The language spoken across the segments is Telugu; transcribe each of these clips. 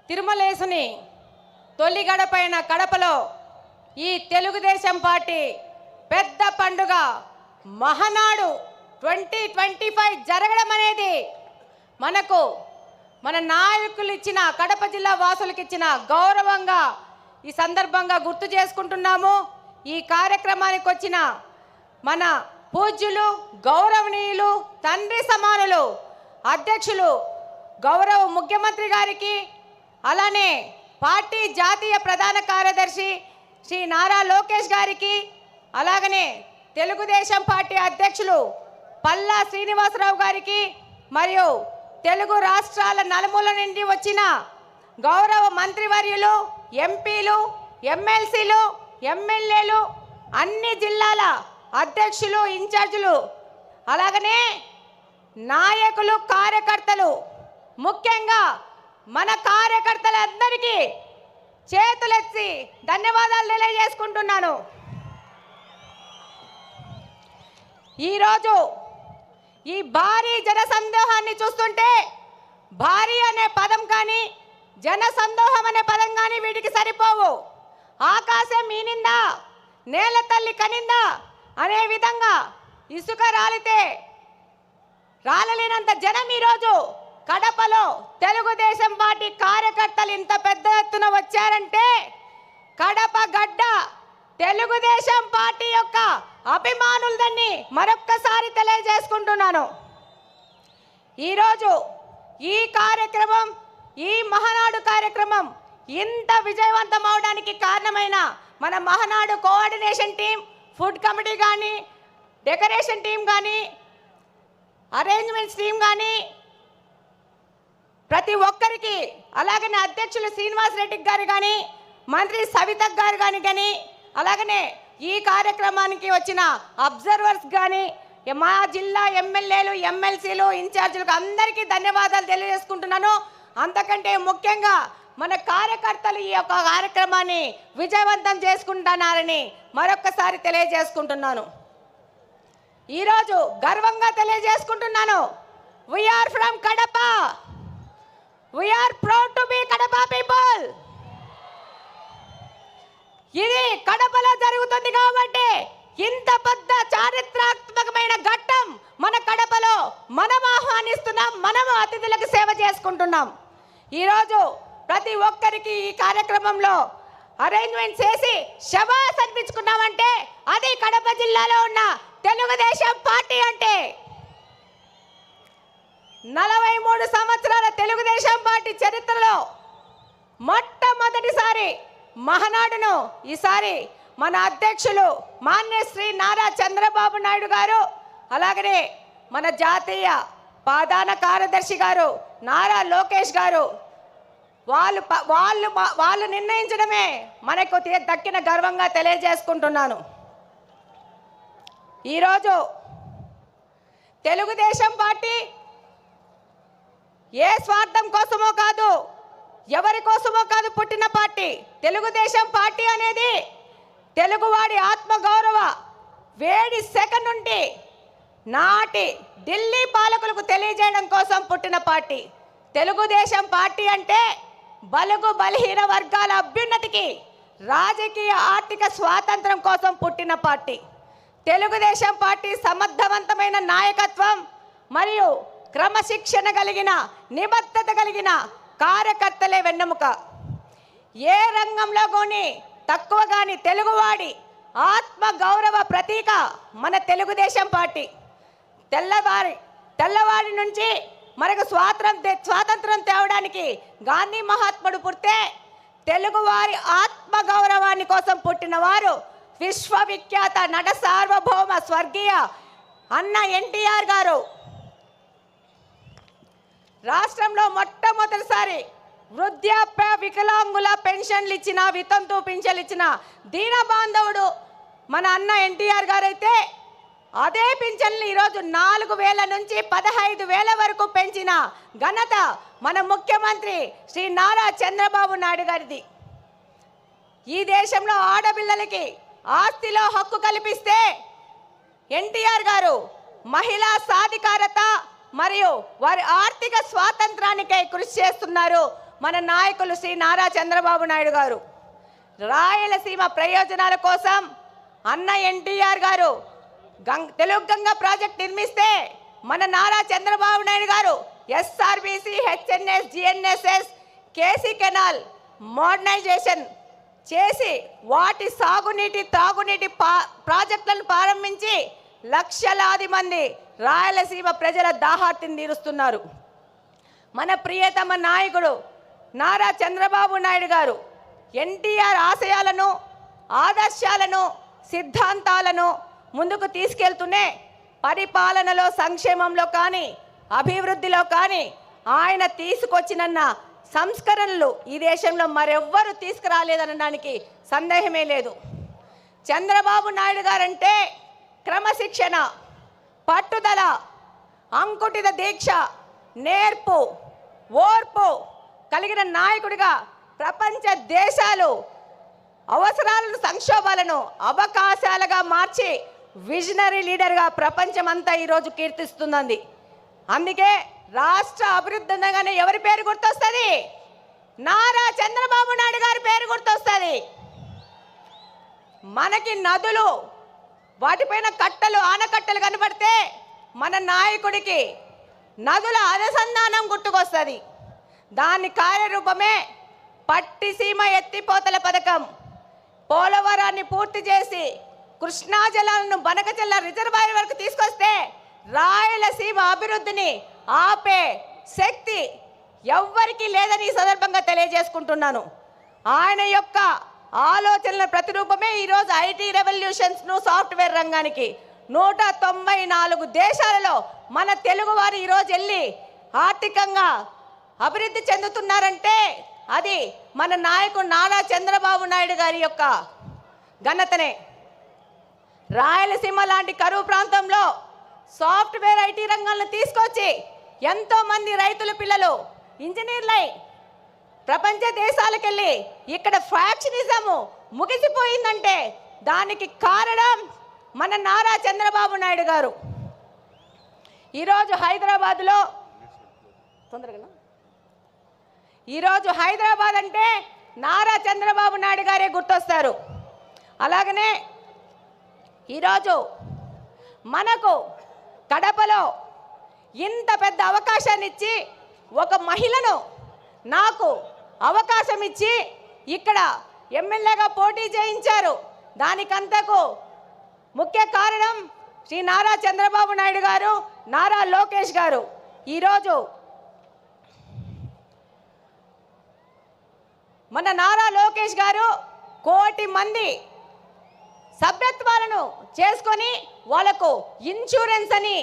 తిరుమలేసుని తొలి గడపైన కడపలో ఈ తెలుగుదేశం పార్టీ పెద్ద పండుగ మహానాడు 2025 జరగడం అనేది మనకు మన నాయకులు ఇచ్చిన కడప జిల్లా వాసులకు ఇచ్చిన గౌరవంగా ఈ సందర్భంగా గుర్తు చేసుకుంటున్నాము. ఈ కార్యక్రమానికి వచ్చిన మన పూజ్యులు గౌరవనీయులు తండ్రి సమానులు అధ్యక్షులు గౌరవ ముఖ్యమంత్రి గారికి, అలానే పార్టీ జాతీయ ప్రధాన కార్యదర్శి శ్రీ నారా లోకేష్ గారికి, అలాగనే తెలుగుదేశం పార్టీ అధ్యక్షులు పల్లా శ్రీనివాసరావు గారికి, మరియు తెలుగు రాష్ట్రాల నలుమూల నుండి వచ్చిన గౌరవ మంత్రివర్యులు, ఎంపీలు, ఎమ్మెల్సీలు, ఎమ్మెల్యేలు, అన్ని జిల్లాల అధ్యక్షులు, ఇన్ఛార్జీలు, అలాగనే నాయకులు, కార్యకర్తలు, ముఖ్యంగా మన కార్యకర్తలందరికీ చేతులెత్తి ధన్యవాదాలు తెలియజేసుకుంటున్నాను. ఈరోజు ఈ భారీ జనసందోహాన్ని చూస్తుంటే భారీ అనే పదం కానీ జనసందోహం అనే పదం కానీ వీటికి సరిపోవు. ఆకాశం ఈనిందా, నేల తల్లి కనిందా అనే విధంగా ఇసుక రాలితే రాలలేనంత జనం ఈరోజు కడపలో తెలుగుదేశం పార్టీ కార్యకర్తలు ఇంత పెద్ద ఎత్తున వచ్చారంటే కడప గడ్డ తెలుగుదేశం పార్టీ యొక్క అభిమానులదని మరొక్కసారి తెలియజేసుకుంటున్నాను. ఈరోజు ఈ కార్యక్రమం, ఈ మహానాడు కార్యక్రమం ఇంత విజయవంతం అవడానికి కారణమైన మన Mahanadu coordination team, food committee కానీ, డెకరేషన్ టీం కానీ, అరేంజ్మెంట్స్ టీం కానీ, ప్రతి ఒక్కరికి, అలాగనే అధ్యక్షులు శ్రీనివాస్ రెడ్డి గారు కానీ, మంత్రి సవిత గారు కానీ, అలాగనే ఈ కార్యక్రమానికి వచ్చిన అబ్జర్వర్స్ కానీ, మా జిల్లా ఎమ్మెల్యేలు, ఎమ్మెల్సీలు, ఇన్ఛార్జీలకు అందరికీ ధన్యవాదాలు తెలియజేసుకుంటున్నాను. అంతకంటే ముఖ్యంగా మన కార్యకర్తలు ఈ యొక్క కార్యక్రమాన్ని విజయవంతం చేసుకుంటున్నారని మరొక్కసారి తెలియజేసుకుంటున్నాను. ఈరోజు గర్వంగా తెలియజేసుకుంటున్నాను, we are from Kadapa, we are proud to be Kadapa people. ఇది కడపలో జరుగుతుంది కాబట్టి ఇంత పెద్ద చారిత్రాత్మకమైన ఘట్టం మన కడపలో మనం ఆహ్వానిస్తున్నాం, మనం అతిథులకు సేవ చేసుకుంటున్నాం. ఈరోజు ప్రతి ఒక్కరికి ఈ కార్యక్రమంలో అరేంజ్మెంట్ చేసి శబాస్ అనిపించుకున్నామంటే అది కడప జిల్లాలో ఉన్న తెలుగుదేశం పార్టీ అంటే. 43 సంవత్సరాల తెలుగుదేశం పార్టీ చరిత్రలో మొట్టమొదటిసారి మహానాడును ఈసారి మన అధ్యక్షులు మాన్య శ్రీ నారా చంద్రబాబు నాయుడు గారు, అలాగనే మన జాతీయ ప్రధాన కార్యదర్శి గారు నారా లోకేష్ గారు వాళ్ళు నిర్ణయించడమే మనకు దక్కిన గర్వంగా తెలియజేసుకుంటున్నాను. ఈరోజు తెలుగుదేశం పార్టీ ఏ స్వార్థం కోసమో కాదు, ఎవరి కోసమో కాదు పుట్టిన పార్టీ. తెలుగుదేశం పార్టీ అనేది తెలుగువాడి ఆత్మగౌరవ వేడి సెకన్ నుండి నాటి ఢిల్లీ పాలకులకు తెలియజేయడం కోసం పుట్టిన పార్టీ. తెలుగుదేశం పార్టీ అంటే బలుగు బలహీన వర్గాల అభ్యున్నతికి, రాజకీయ ఆర్థిక స్వాతంత్రం కోసం పుట్టిన పార్టీ. తెలుగుదేశం పార్టీ సమర్థవంతమైన నాయకత్వం మరియు క్రమశిక్షణ కలిగిన, నిబద్ధత కలిగిన కార్యకర్తలే వెన్నెముక. ఏ రంగంలో కానీ తక్కువ కానీ తెలుగువాడి ఆత్మ గౌరవ ప్రతీక మన తెలుగుదేశం పార్టీ. తెల్లవారి నుంచి మనకు స్వాతంత్రం తేవడానికి గాంధీ మహాత్ముడు పుడితే తెలుగువారి ఆత్మ గౌరవాన్ని కోసం పుట్టిన వారు విశ్వవిఖ్యాత నట సార్వభౌమ స్వర్గీయ అన్న ఎన్టీఆర్ గారు. రాష్ట్రంలో మొట్టమొదటిసారి వృద్ధాప్య వికలాంగుల పెన్షన్లు ఇచ్చిన, వితంతు పింఛన్లు ఇచ్చిన దీన బాంధవుడు మన అన్న ఎన్టీఆర్ గారు అయితే అదే పింఛన్లు ఈరోజు 4,000 నుంచి 15,000 వరకు పెంచిన ఘనత మన ముఖ్యమంత్రి శ్రీ నారా చంద్రబాబు నాయుడు గారిది. ఈ దేశంలో ఆడపిల్లలకి ఆస్తిలో హక్కు కల్పిస్తే ఎన్టీఆర్ గారు మహిళా సాధికారత మరియు వారి ఆర్థిక స్వాతంత్రానికై కృషి చేస్తున్నారు. మన నాయకులు శ్రీ నారా చంద్రబాబు నాయుడు గారు. రాయలసీమ ప్రయోజనాల కోసం అన్న ఎన్టీఆర్ గారు తెలుగు గంగ ప్రాజెక్ట్ నిర్మిస్తే మన నారా చంద్రబాబు నాయుడు గారు SRBC, HNS, GNSS, KC canal modernisation చేసి వాటి సాగునీటి తాగునీటి ప్రాజెక్టులను ప్రారంభించి లక్షలాది మంది రాయలసీమ ప్రజల దాహార్తిని తీరుస్తున్నారు. మన ప్రియతమ నాయకుడు నారా చంద్రబాబు నాయుడు గారు ఎన్టీఆర్ ఆశయాలను, ఆదర్శాలను, సిద్ధాంతాలను ముందుకు తీసుకెళ్తూనే పరిపాలనలో, సంక్షేమంలో కానీ, అభివృద్ధిలో కానీ ఆయన తీసుకొచ్చినన్న సంస్కరణలు ఈ దేశంలో మరెవ్వరూ తీసుకురాలేదనడానికి సందేహమే లేదు. చంద్రబాబు నాయుడు గారంటే క్రమశిక్షణ, పట్టుదల, అంకుటిత దీక్ష, నేర్పు, ఓర్పు కలిగిన నాయకుడిగా ప్రపంచ దేశాలు అవసరాలను, సంక్షోభాలను అవకాశాలుగా మార్చి విజనరీ లీడర్గా ప్రపంచమంతా ఈరోజు కీర్తిస్తున్నది. అందుకే రాష్ట్ర అభివృద్ధి అనగానే ఎవరి పేరు గుర్తొస్తుంది? నారా చంద్రబాబు నాయుడు గారి పేరు గుర్తొస్తుంది. మనకి నదులు, వాటిపైన కట్టలు, ఆనకట్టలు కనబడితే మన నాయకుడికి నదుల అనుసంధానం గుర్తుకొస్తుంది. దాని కార్యరూపమే పట్టిసీమ ఎత్తిపోతల పథకం. పోలవరాన్ని పూర్తి చేసి కృష్ణా జలాలను బనకచెల్ల రిజర్వాయర్ వరకు తీసుకొస్తే రాయలసీమ అభివృద్ధిని ఆపే శక్తి ఎవ్వరికీ లేదని ఈ సందర్భంగా తెలియజేసుకుంటున్నాను. ఆయన యొక్క ఆలోచనల ప్రతిరూపమే ఈరోజు ఐటీ రెవల్యూషన్స్ను, సాఫ్ట్వేర్ రంగానికి 194 దేశాలలో మన తెలుగువారు ఈరోజు వెళ్ళి ఆర్థికంగా అభివృద్ధి చెందుతున్నారంటే అది మన నాయకుడు నారా చంద్రబాబు నాయుడు గారి యొక్క ఘనతనే. రాయలసీమ లాంటి కరువు ప్రాంతంలో సాఫ్ట్వేర్ ఐటీ రంగాలను తీసుకొచ్చి ఎంతోమంది రైతుల పిల్లలు ఇంజనీర్లై ప్రపంచ దేశాలకు వెళ్ళి ఇక్కడ ఫ్యాక్షనిజము ముగిసిపోయిందంటే దానికి కారణం మన నారా చంద్రబాబు నాయుడు గారు. ఈరోజు హైదరాబాద్ అంటే నారా చంద్రబాబు నాయుడు గారే గుర్తొస్తారు. అలాగనే ఈరోజు మనకు కడపలో ఇంత పెద్ద అవకాశాన్ని ఇచ్చి, ఒక మహిళను నాకు అవకాశం ఇచ్చి ఇక్కడ ఎమ్మెల్యేగా పోటీ చేయించారు. దానికంతకు ముఖ్య కారణం శ్రీ నారా చంద్రబాబు నాయుడు గారు, నారా లోకేష్ గారు. ఈరోజు మన నారా లోకేష్ గారు 1 కోటి మంది సభ్యత్వాలను చేసుకొని వాళ్ళకు ఇన్సూరెన్స్ అని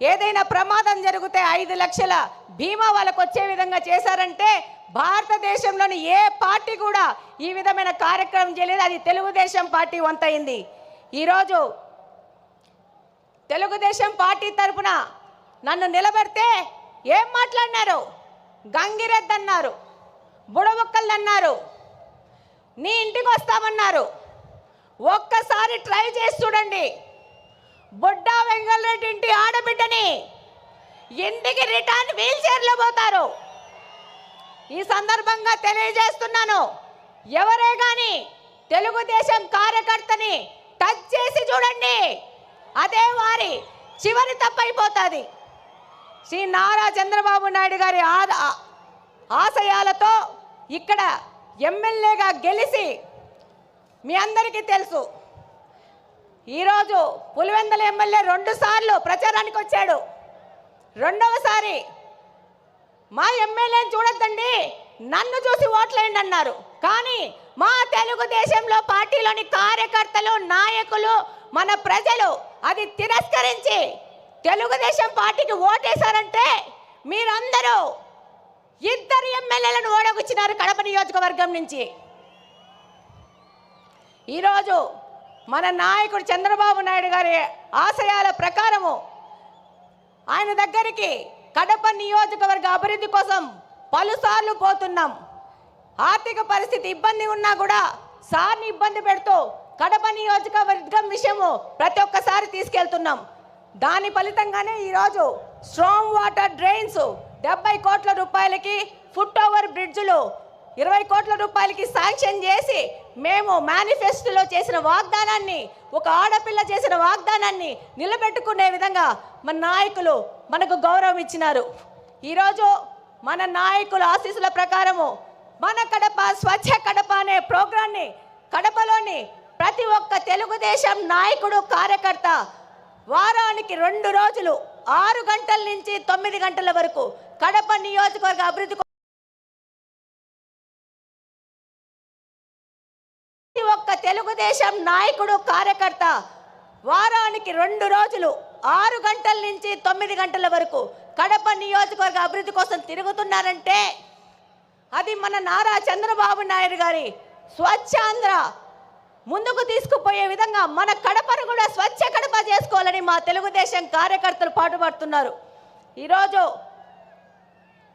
ఏదైనా ప్రమాదం జరిగితే 5 లక్షల బీమా వాళ్ళకు వచ్చే విధంగా చేశారంటే భారతదేశంలోని ఏ పార్టీ కూడా ఈ విధమైన కార్యక్రమం చేయలేదు. అది తెలుగుదేశం పార్టీ వంతైంది. ఈరోజు తెలుగుదేశం పార్టీ తరఫున నన్ను నిలబెడితే ఏం మాట్లాడినారు? గంగిరెద్దు అన్నారు, బుడబుక్కలు అన్నారు, నీ ఇంటికి వస్తామన్నారు. ఒక్కసారి ట్రై చేసి చూడండి. బుడ్డా వెంగళరెడ్డి ఇంటి ఆడబిడ్డని ఇంటికి రిటర్న్ వీల్ చైర్లో పోతారు. ఈ సందర్భంగా తెలియజేస్తున్నాను, ఎవరే కానీ తెలుగుదేశం కార్యకర్తని టచ్ చేసి చూడండి, అదే వారి చివరి తప్పైపోతుంది. శ్రీ నారా చంద్రబాబు నాయుడు గారి ఆశయాలతో ఇక్కడ ఎమ్మెల్యేగా గెలిచి మీ అందరికీ తెలుసు. ఈరోజు పులివెందుల ఎమ్మెల్యే 2 సార్లు ప్రచారానికి వచ్చాడు. రెండవసారి మా ఎమ్మెల్యేని చూడొద్దండి, నన్ను చూసి ఓట్లేయండి అన్నారు. కానీ మా తెలుగుదేశంలో పార్టీలోని కార్యకర్తలు, నాయకులు, మన ప్రజలు అది తిరస్కరించి తెలుగుదేశం పార్టీకి ఓటేశారంటే మీరందరూ 2 ఎమ్మెల్యేలను ఓడగొచ్చినారు కడప నియోజకవర్గం నుంచి. ఈరోజు మన నాయకుడు చంద్రబాబు నాయుడు గారి ఆశయాల ప్రకారము ఆయన దగ్గరికి కడప నియోజకవర్గ అభివృద్ధి కోసం పలుసార్లు పోతున్నాం. ఆర్థిక పరిస్థితి ఇబ్బంది ఉన్నా కూడా సార్ని ఇబ్బంది పెడుతూ కడప నియోజకవర్గం విషయము ప్రతి ఒక్కసారి తీసుకెళ్తున్నాం. దాని ఫలితంగానే ఈరోజు స్ట్రాంగ్ వాటర్ డ్రైన్స్ 70 కోట్ల రూపాయలకి ఫుట్ ఓవర్ బ్రిడ్జ్లు 20 కోట్ల రూపాయలకి శాంక్షన్ చేసి మేము మేనిఫెస్టోలో చేసిన వాగ్దానాన్ని, ఒక ఆడపిల్ల చేసిన వాగ్దానాన్ని నిలబెట్టుకునే విధంగా మన నాయకులు మనకు గౌరవం ఇచ్చినారు. ఈరోజు మన నాయకుల ఆశీస్సుల ప్రకారము మన కడప స్వచ్ఛ కడప అనే ప్రోగ్రాన్ని కడపలోని ప్రతి ఒక్క తెలుగుదేశం నాయకుడు కార్యకర్త వారానికి 2 రోజులు 6 గంటల నుంచి 9 గంటల వరకు కడప నియోజకవర్గ అభివృద్ధి ప్రతి ఒక్క తెలుగుదేశం నాయకుడు కార్యకర్త వారానికి 2 రోజులు 6 గంటల నుంచి 9 గంటల వరకు కడప నియోజకవర్గ అభివృద్ధి కోసం తిరుగుతున్నారంటే అది మన నారా చంద్రబాబు నాయుడు గారి స్వచ్ఛాంధ్ర ముందుకు తీసుకుపోయే విధంగా మన కడపను కూడా స్వచ్ఛ కడప చేసుకోవాలని మా తెలుగుదేశం కార్యకర్తలు పాటుపడుతున్నారు. ఈరోజు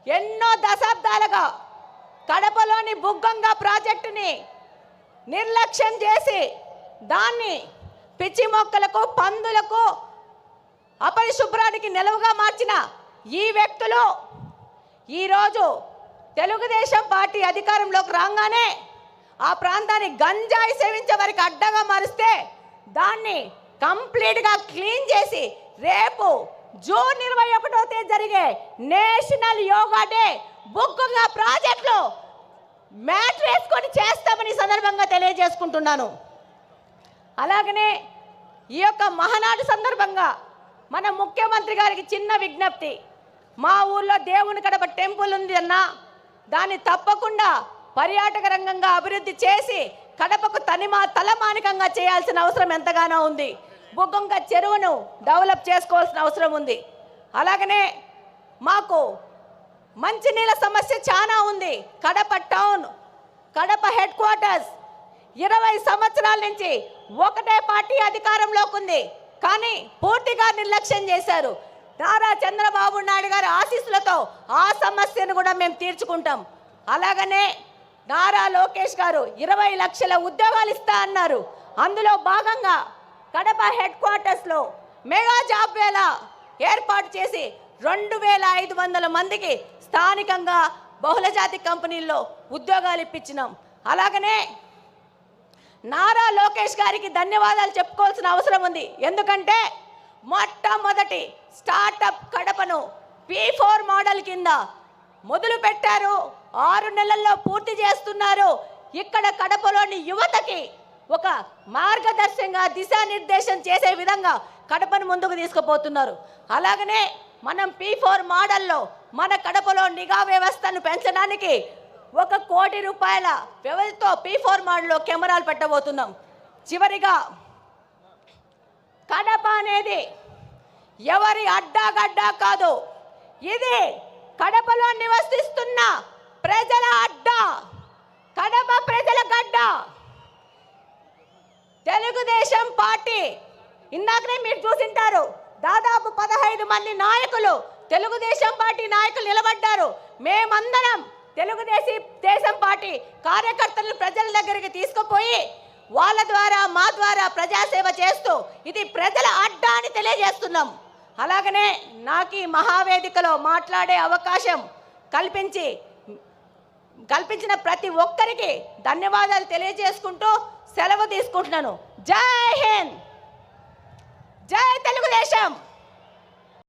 ఎన్నో దశాబ్దాలుగా కడపలోని బుగ్గంగా ప్రాజెక్టుని నిర్లక్ష్యం చేసి దాన్ని పిచ్చి మొక్కలకు, పందులకు, అపరిశుభ్రానికి నిలవుగా మార్చిన ఈ వ్యక్తులు ఈరోజు తెలుగుదేశం పార్టీ అధికారంలోకి రాగానే ఆ ప్రాంతాన్ని గంజాయి సేవించే వారికి అడ్డగా మారిస్తే దాన్ని కంప్లీట్గా క్లీన్ చేసి రేపు జూన్ 21వ తేదీ జరిగే నేషనల్ యోగా డే బుగ్గంగా ప్రాజెక్టులో మ్యాట్ వేసుకొని చేస్తామని సందర్భంగా తెలియజేసుకుంటున్నాను. అలాగనే ఈ యొక్క మహానాడు సందర్భంగా మన ముఖ్యమంత్రి గారికి చిన్న విజ్ఞప్తి. మా ఊర్లో దేవుని కడప టెంపుల్ ఉంది అన్న, దాన్ని తప్పకుండా పర్యాటక రంగంగా అభివృద్ధి చేసి కడపకు తలమానికంగా చేయాల్సిన అవసరం ఎంతగానో ఉంది. బుగ్గంగ చెరువును డెవలప్ చేసుకోవాల్సిన అవసరం ఉంది. అలాగనే మాకు మంచినీళ్ళ సమస్య చాలా ఉంది. Kadapa town, Kadapa head quarters 20 సంవత్సరాల నుంచి ఒకటే పార్టీ అధికారంలోకి ఉంది, కానీ పూర్తిగా నిర్లక్ష్యం చేశారు. నారా చంద్రబాబు నాయుడు గారి ఆశీస్సులతో ఆ సమస్యను కూడా మేము తీర్చుకుంటాం. అలాగనే నారా లోకేష్ గారు 20 లక్షల ఉద్యోగాలు ఇస్తా అన్నారు. అందులో భాగంగా కడప హెడ్ క్వార్టర్స్లో మెగా జాబ్ వేళ ఏర్పాటు చేసి 2500 మందికి స్థానికంగా బహుళజాతి కంపెనీల్లో ఉద్యోగాలు ఇప్పించినాం. అలాగనే నారా లోకేష్ గారికి ధన్యవాదాలు చెప్పుకోవాల్సిన అవసరం ఉంది. ఎందుకంటే మొట్టమొదటి స్టార్టప్ కడపను P4 మోడల్ కింద మొదలు పెట్టారు. 6 నెలల్లో పూర్తి చేస్తున్నారు. ఇక్కడ కడపలోని యువతకి ఒక మార్గదర్శకంగా దిశానిర్దేశం చేసే విధంగా కడపను ముందుకు తీసుకుపోతున్నారు. అలాగనే మనం P4 మోడల్లో మన కడపలో నిఘా వ్యవస్థను పెంచడానికి 1 కోటి రూపాయల వ్యవధితో P4 మోడల్లో కెమెరాలు పెట్టబోతున్నాం. చివరిగా కడప అనేది ఎవరి అడ్డాగడ్డా కాదు, ఇది కడపలో నివసిస్తున్న ప్రజల అడ్డా, కడప ప్రజల గడ్డ. తెలుగుదేశం పార్టీ ఇందాకనే మీరు చూసింటారు, దాదాపు 15 మంది నాయకులు తెలుగుదేశం పార్టీ నాయకులు నిలబడ్డారు. మేమందరం తెలుగుదేశం పార్టీ కార్యకర్తలను ప్రజల దగ్గరికి తీసుకుపోయి వాళ్ళ ద్వారా మా ద్వారా ప్రజాసేవ చేస్తూ ఇది ప్రజల అడ్డా అని తెలియజేస్తున్నాం. అలాగనే నాకు ఈ మహావేదికలో మాట్లాడే అవకాశం కల్పించిన ప్రతి ఒక్కరికి ధన్యవాదాలు తెలియజేసుకుంటూ సెలవు తీసుకుంటున్నాను. జై హింద్, జై తెలుగుదేశం.